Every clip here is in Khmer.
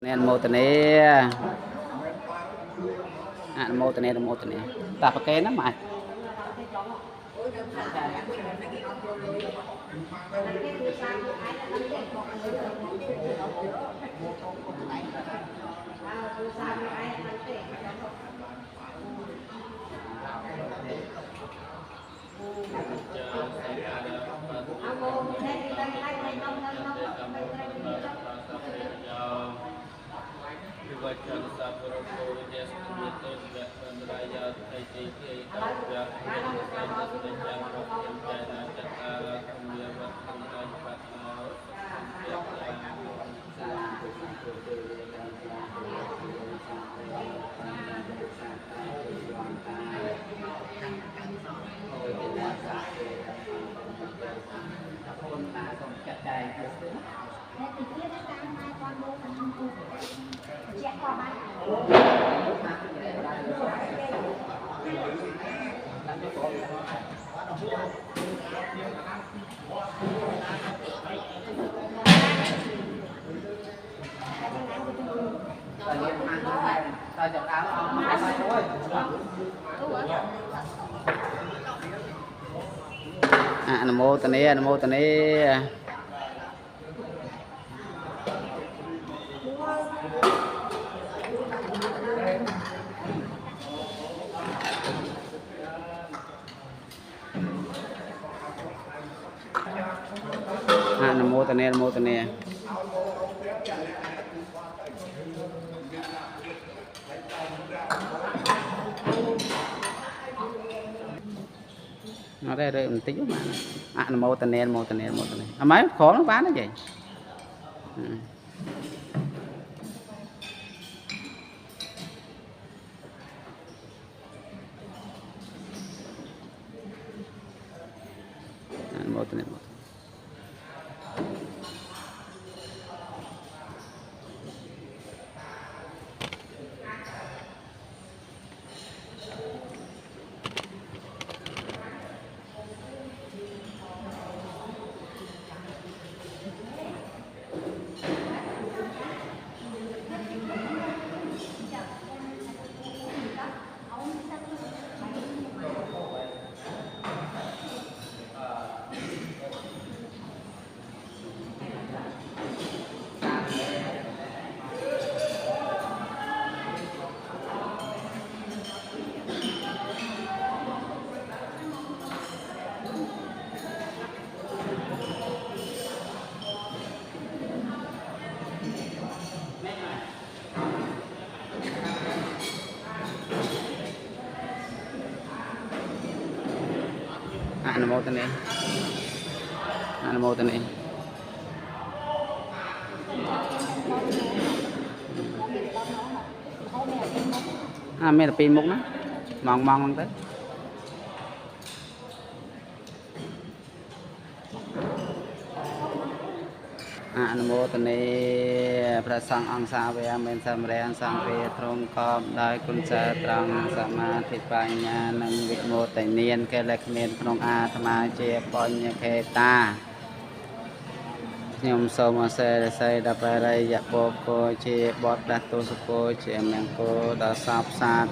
nên mô tê nè mô tê nè ta phải kén lắm mày Nam mô tê nè Nam mô tê nè Nam mô tê nè Nam mô tê nè nó đây đây mình tính mà Nam mô tê nè Nam mô tê nè Nam mô tê nè mấy khó nó bán nó vậy Nam mô tê nè Nam mô tê nè Nam mô tê nè mẹ là pin múc nó mòn mòn tới Nam mô tê nèพระសង្ឃអង្គសាវកមានសម្រេងសង្ឃរាត្រង់កបដោយគុណចាត្រង់សមាធិបញ្ញានិងវិមោទនានកិលេសគ្មានក្នុងអាត្មាជាបញ្ញខេតាខ្ញុំសូមអសេរសេដល់បរិយបោគោជាបទដាស់ទោសគោជាមង្គលដល់សពសាទ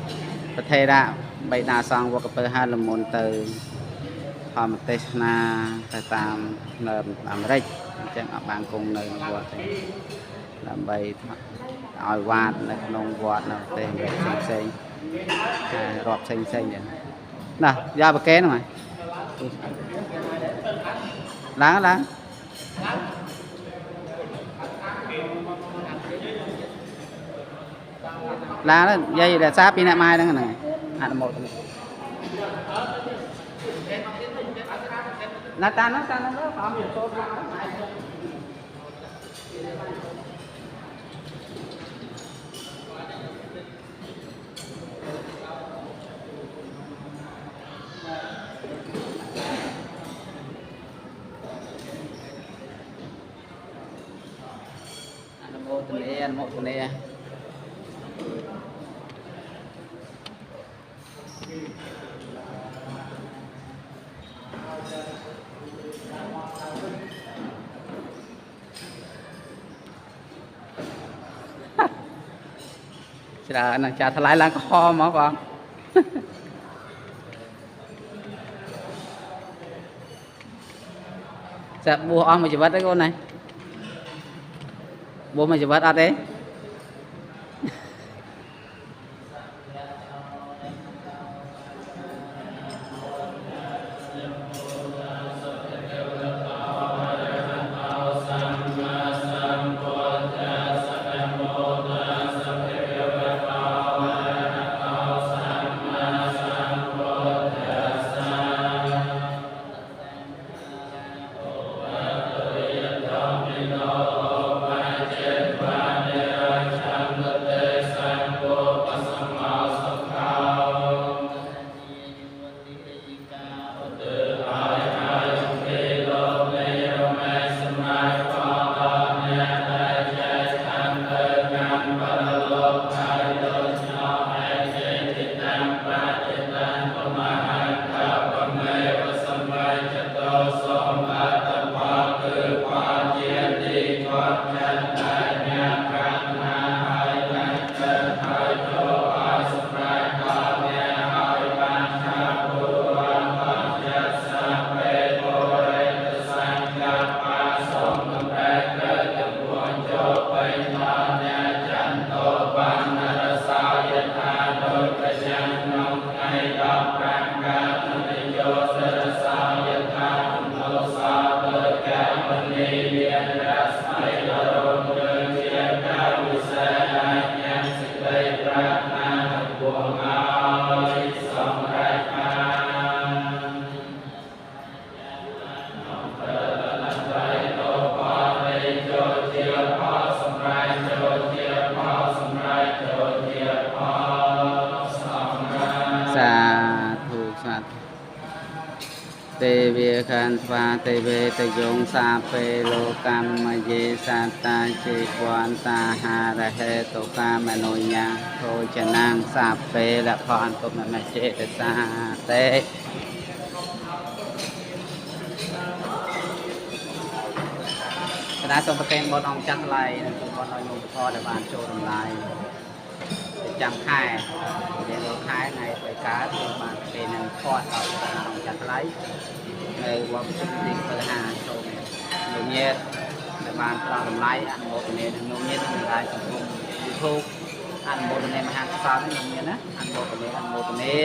ប្រធេរៈបៃតាសង្ឃវកពើហាលមុនទៅធម្មទេសនាទៅតាមនៅអាមេរិកអញ្ចឹងអត់បានគង់នៅវត្តទេដើម្បីឲ្យវត្តនៅក្នុងវត្តនៅប្រទេសផ្សេងរាប់ផ្សេងចឹងណាយកប្រកេនហ្នឹងឡើងឡើងយាយរក្សាពីអ្នកម៉ែហ្នឹងអនុមោទនាណាតានោះតានោះអមចូល một nè ច្រើនណាស់ចាថ្លៃឡើងក្រហមមកបងចាបួសអស់មួយជីវិតទេកូនណាបួសមួយជីវិតអត់ទេសាធុទេវាខានស្វាទេវេតយងសាពេលោកម្មយេសាតាជីវន្តាហារហេតុកាមនោញ្ញាភោចនាងសាពេលផនទុមមេចេតសាទេគណៈសូមប្រកេនបុណ្យអង្គចាស់ថ្លៃនិងគុំបុណ្យឲ្យលោកធម៌ដែលបានចូលរំលាយចាំខែរៀងរាល់ខែថ្ងៃទៅកើតយើងបានពេលនឹងផាត់ដល់អង្គចាស់ថ្លៃនៅវត្តទី5ចូលលោកញាតិដែលបានផ្ដល់តម្លៃអនុមោទនានឹងលោកញាតិនឹងឡាយសង្គម YouTube អនុមោទនាមហាកុសលនឹងលោកញាតិណាអនុមោទនា